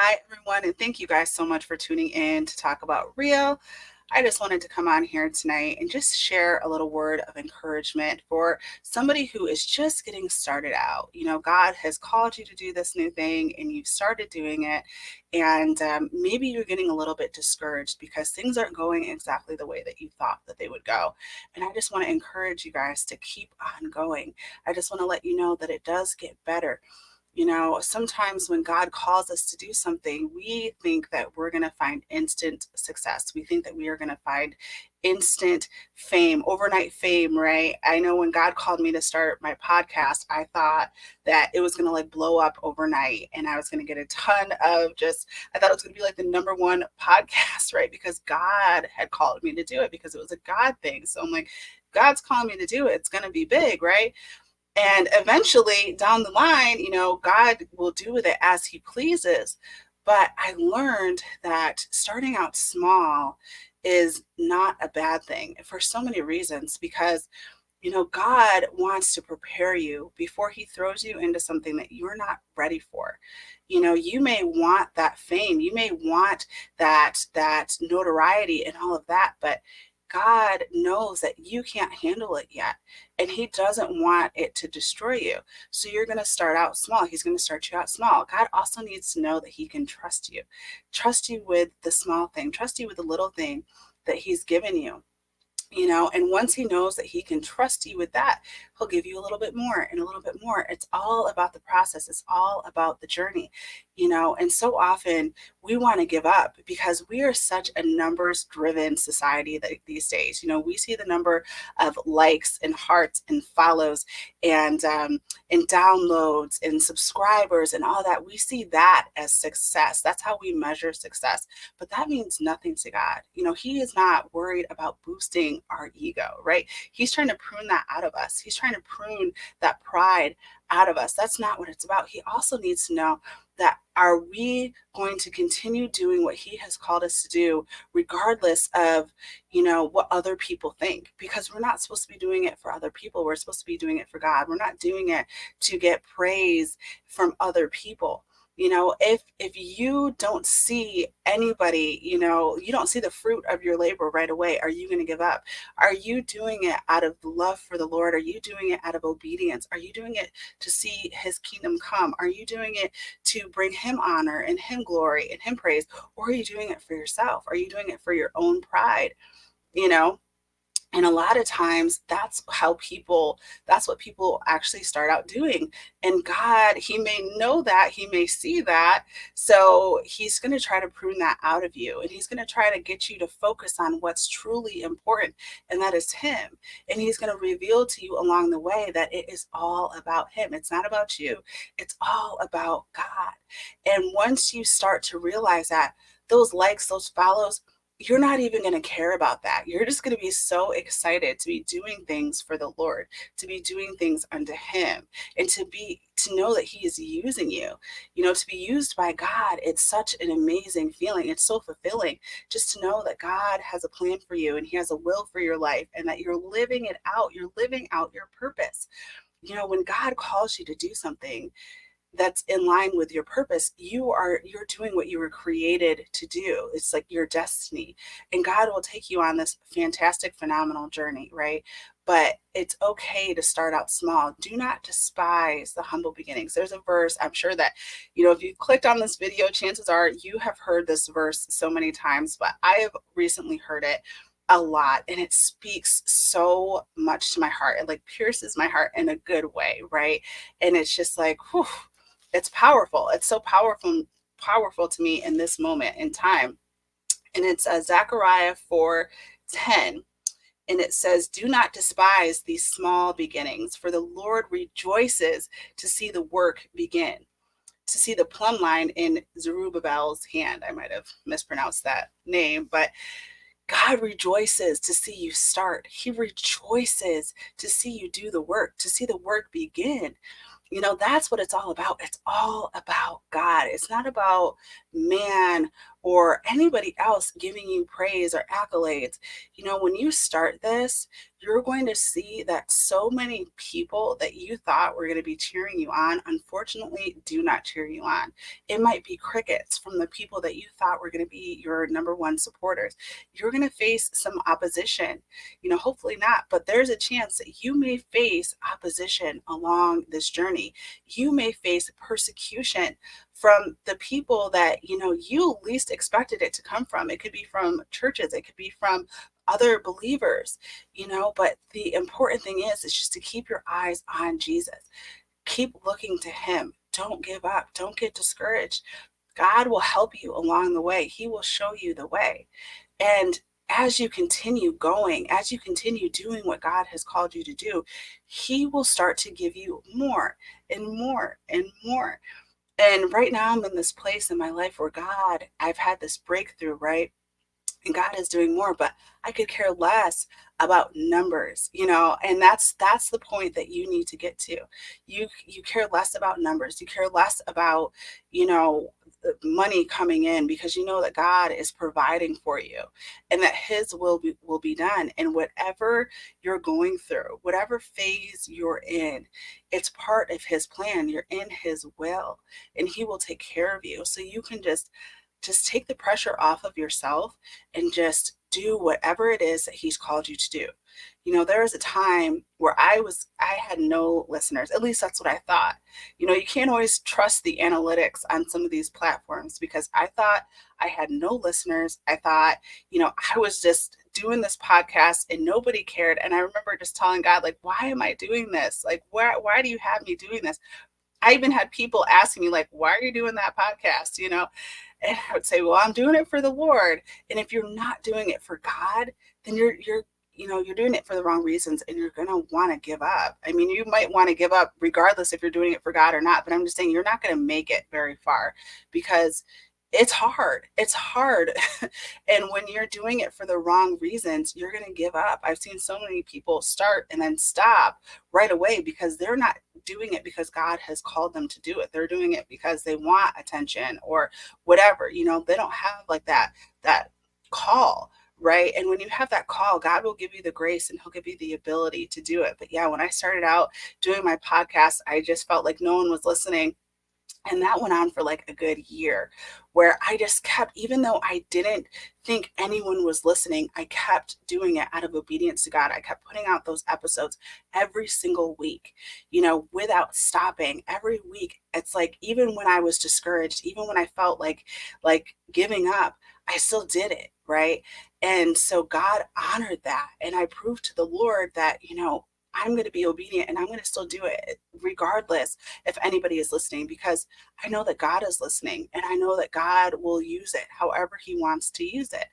Hi, everyone, and thank you guys so much for tuning in to talk about real. I just wanted to come on here tonight and just share a little word of encouragement for somebody who is just getting started out. God has called you to do this new thing and you've started doing it, and maybe you're getting a little bit discouraged because things aren't going exactly the way that you thought that they would go. And I just want to encourage you guys to keep on going. I just want to let you know that it does get better. Sometimes when God calls us to do something, we think that we're going to find instant success. We think that we are going to find instant fame, overnight fame, right? I know when God called me to start my podcast, I thought that it was going to like blow up overnight and I was going to get a ton of I thought it was going to be like the number one podcast, right? Because God had called me to do it because it was a God thing. So I'm like, God's calling me to do it. It's going to be big, right? And eventually down the line, God will do with it as he pleases. But I learned that starting out small is not a bad thing for so many reasons because God wants to prepare you before he throws you into something that you're not ready for. You may want that fame, you may want that notoriety and all of that, but God knows that you can't handle it yet, and he doesn't want it to destroy you. So you're going to start out small. He's going to start you out small. God also needs to know that he can trust you with the small thing, trust you with the little thing that he's given you. And once he knows that he can trust you with that, he'll give you a little bit more and a little bit more. It's all about the process. It's all about the journey, and so often we want to give up because we are such a numbers driven society these days. We see the number of likes and hearts and follows and downloads and subscribers and all that. We see that as success. That's how we measure success. But that means nothing to God. He is not worried about boosting our ego, right? He's trying to prune that out of us. He's trying to prune that pride out of us. That's not what it's about. He also needs to know that are we going to continue doing what he has called us to do, regardless of, what other people think? Because we're not supposed to be doing it for other people. We're supposed to be doing it for God. We're not doing it to get praise from other people. If you don't see anybody, you don't see the fruit of your labor right away, are you going to give up? Are you doing it out of love for the Lord? Are you doing it out of obedience? Are you doing it to see his kingdom come? Are you doing it to bring him honor and him glory and him praise? Or are you doing it for yourself? Are you doing it for your own pride? You know, and a lot of times that's what people actually start out doing. And God, he may know that, he may see that. So he's going to try to prune that out of you. And he's going to try to get you to focus on what's truly important. And that is him. And he's going to reveal to you along the way that it is all about him. It's not about you. It's all about God. And once you start to realize that, those likes, those follows, you're not even going to care about that. You're just going to be so excited to be doing things for the Lord, to be doing things unto him, and to know that he is using you. To be used by God, it's such an amazing feeling. It's so fulfilling just to know that God has a plan for you and he has a will for your life and that you're living it out. You're living out your purpose. When God calls you to do something that's in line with your purpose, you're doing what you were created to do. It's like your destiny, and God will take you on this fantastic, phenomenal journey, right? But it's okay to start out small. Do not despise the humble beginnings. There's a verse, I'm sure that if you clicked on this video, chances are you have heard this verse so many times, but I have recently heard it a lot, and it speaks so much to my heart. It like pierces my heart in a good way, right? And it's just like, whew, it's powerful. It's so powerful to me in this moment in time. And it's Zechariah 4:10. And it says, do not despise these small beginnings, for the Lord rejoices to see the work begin, to see the plumb line in Zerubbabel's hand. I might have mispronounced that name, but God rejoices to see you start. He rejoices to see you do the work, to see the work begin. That's what it's all about. It's all about God. It's not about man or anybody else giving you praise or accolades. When you start this, you're going to see that so many people that you thought were going to be cheering you on, unfortunately, do not cheer you on. It might be crickets from the people that you thought were going to be your number one supporters. You're going to face some opposition, hopefully not, but there's a chance that you may face opposition along this journey. You may face persecution from the people that, you least expected it to come from. It could be from churches, it could be from other believers, but the important thing is just to keep your eyes on Jesus. Keep looking to him. Don't give up. Don't get discouraged. God will help you along the way. He will show you the way. And as you continue going, as you continue doing what God has called you to do, he will start to give you more and more and more. And right now I'm in this place in my life where I've had this breakthrough, right? And God is doing more, but I could care less about numbers, and that's the point that you need to get to. You care less about numbers. You care less about, the money coming in, because you know that God is providing for you and that his will be done. And whatever you're going through, whatever phase you're in, it's part of his plan. You're in his will and he will take care of you. So you can just take the pressure off of yourself and just do whatever it is that he's called you to do. There was a time where I had no listeners. At least that's what I thought. You can't always trust the analytics on some of these platforms, because I thought I had no listeners. I thought, I was just doing this podcast and nobody cared. And I remember just telling God, like, why am I doing this? Like, why do you have me doing this? I even had people asking me, like, why are you doing that podcast? And I would say, well, I'm doing it for the Lord. And if you're not doing it for God, then you're doing it for the wrong reasons, and you're going to want to give up. I mean, you might want to give up regardless if you're doing it for God or not, but I'm just saying you're not going to make it very far, because it's hard. It's hard. And when you're doing it for the wrong reasons, you're going to give up. I've seen so many people start and then stop right away because they're not doing it because God has called them to do it. They're doing it because they want attention or whatever. They don't have like that call, right? And when you have that call, God will give you the grace and he'll give you the ability to do it. But yeah, when I started out doing my podcast, I just felt like no one was listening. And that went on for like a good year, where I just kept, even though I didn't think anyone was listening, I kept doing it out of obedience to God. I kept putting out those episodes every single week, without stopping. Every week. It's like, even when I was discouraged, even when I felt like giving up, I still did it, right? And so God honored that. And I proved to the Lord that, I'm going to be obedient and I'm going to still do it regardless if anybody is listening, because I know that God is listening and I know that God will use it however he wants to use it.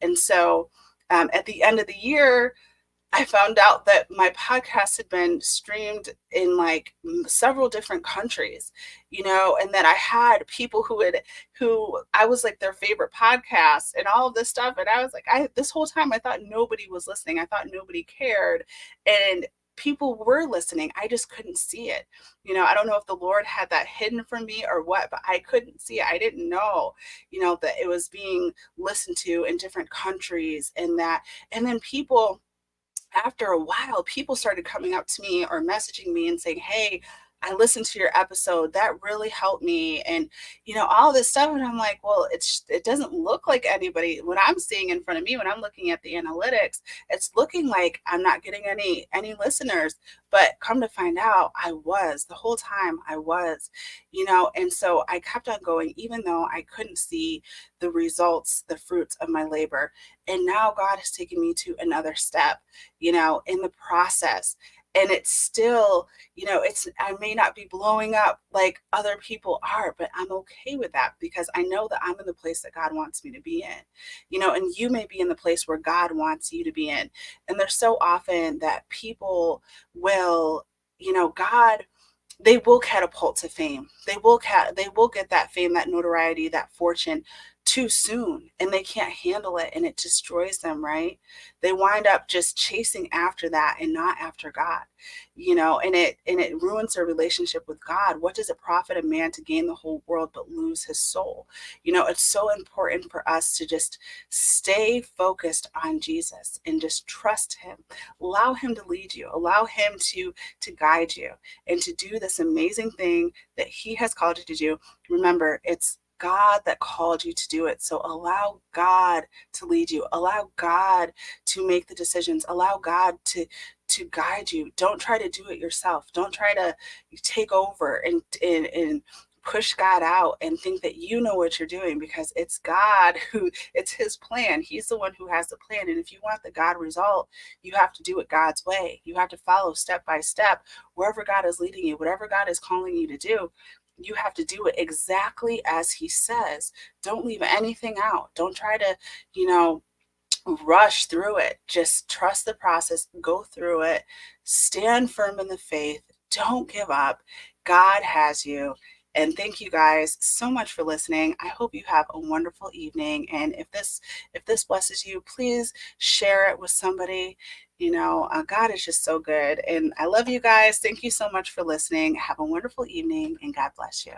And so at the end of the year, I found out that my podcast had been streamed in like several different countries, and that I had people who I was like their favorite podcast and all of this stuff. And I was like, this whole time I thought nobody was listening. I thought nobody cared. And people were listening. I just couldn't see it. I don't know if the Lord had that hidden from me or what, but I couldn't see it. I didn't know, that it was being listened to in different countries and then people, after a while, people started coming up to me or messaging me and saying, hey, I listened to your episode. That really helped me. And, all this stuff. And I'm like, well, it doesn't look like anybody, what I'm seeing in front of me, when I'm looking at the analytics, it's looking like I'm not getting any listeners. But come to find out, the whole time I was, and so I kept on going, even though I couldn't see the results, the fruits of my labor. And now God has taken me to another step, in the process. And it's still, I may not be blowing up like other people are, but I'm okay with that, because I know that I'm in the place that God wants me to be in, and you may be in the place where God wants you to be in. And there's so often that people will, God, they will catapult to fame. They will get that fame, that notoriety, that fortune too soon and they can't handle it and it destroys them, right? They wind up just chasing after that and not after God, and it ruins their relationship with God. What does it profit a man to gain the whole world but lose his soul? It's so important for us to just stay focused on Jesus and just trust him. Allow him to lead you, allow him to guide you and to do this amazing thing that he has called you to do. Remember, it's God that called you to do it. So allow God to lead you. Allow God to make the decisions. Allow God to guide you. Don't try to do it yourself. Don't try to take over and push God out and think that you know what you're doing, because it's God it's his plan. He's the one who has the plan. And if you want the God result, you have to do it God's way. You have to follow step by step wherever God is leading you, whatever God is calling you to do. You have to do it exactly as he says. Don't leave anything out. Don't try to, you know, rush through it. Just trust the process, go through it, stand firm in the faith, don't give up. God has you. And thank you guys so much for listening. I hope you have a wonderful evening. And if this blesses you, please share it with somebody. God is just so good. And I love you guys. Thank you so much for listening. Have a wonderful evening and God bless you.